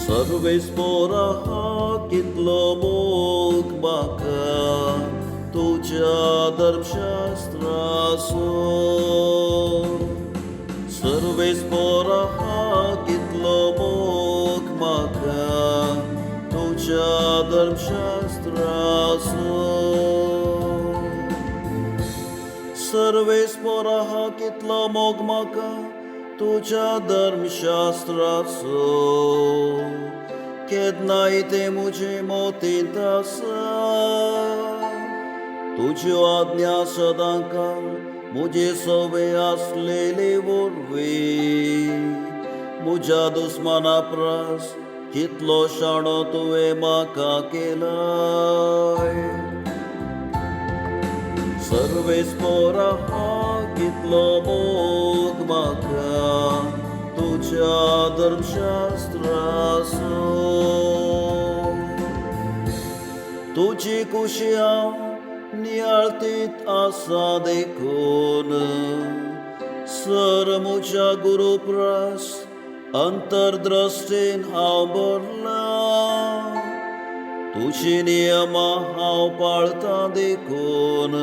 सर्वेस्परा कितलो मोग म्हाका तुज्या धर्मशास्त्रासून. सर्वेस्परा कितलो मोग म्हाका तुज्या धर्मशास्त्रासून. सर्वेस्परा कितलो मोग म्हाका तुज्या धर्मशास्त्रासून. केन्नाय तें मुजे मोतींत आसा. तुज्यो आज्ञा सदां काळ मुजे सवय आसलेली वरवीं. म्हज्या दुस्माना प्रास कितलो शाणो तुवें म्हाका केलाय. सर्वेस्परा कितलो मोग म्हाका तुज्या धर्मशास्त्रासून. तुजी कुशी हांव नियाळटीत आसा देखून. सर म्हज्या गुरुप्रास अंतरदृश्टीन हांव भरला. तुजी नियमां हांव पाळटां देखून.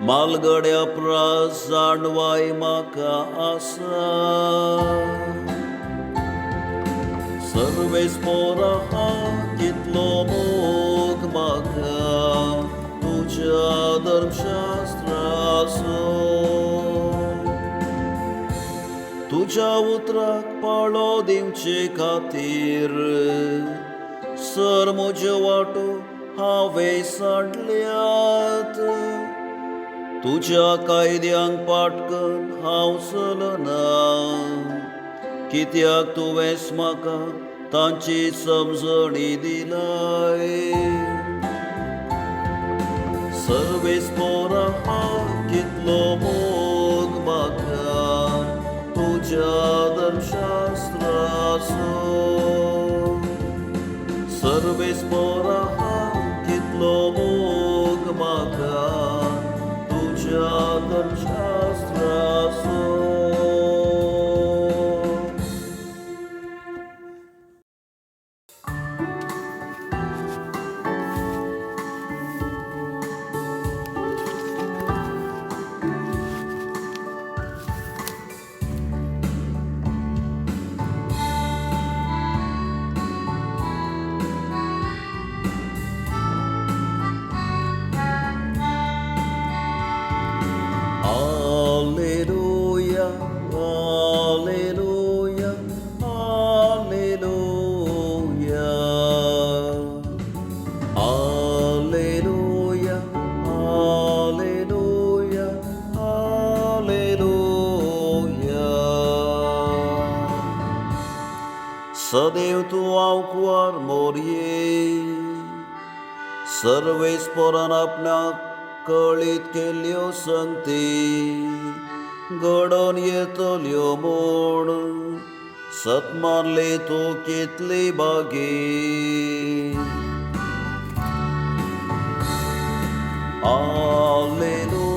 मालगड्या प्रास जाणवाय म्हाका आसा. सर्वेस्परा कितलो मोग म्हाका तुज्या धर्मशास्त्रासून. तुज्या उतराक पाळो दिवचे खातीर सर म्हज्यो वाटो हांवें सांडल्यात. तुज्या कायद्यांक पाटकन हांव चलना. कित्याक तुवेंच म्हाका तांची समजणी दिलाय. सर्वेस्परा कितलो मोग म्हाका तुज्या धर्मशास्त्रासून. सर्वेस्परा कितलो मोग म्हाका तुज्या धर्मशास्त्रासून. Alleluia, alleluia, alleluia. Alleluia, alleluia, alleluia. सदैव तूं हांवकार मोरये. सर्वेस्परान आपणाक कळीत केल्ल्यो संगती घडोवन येतल्यो म्हूण सतमारली तूं कितली बागी. Alleluia.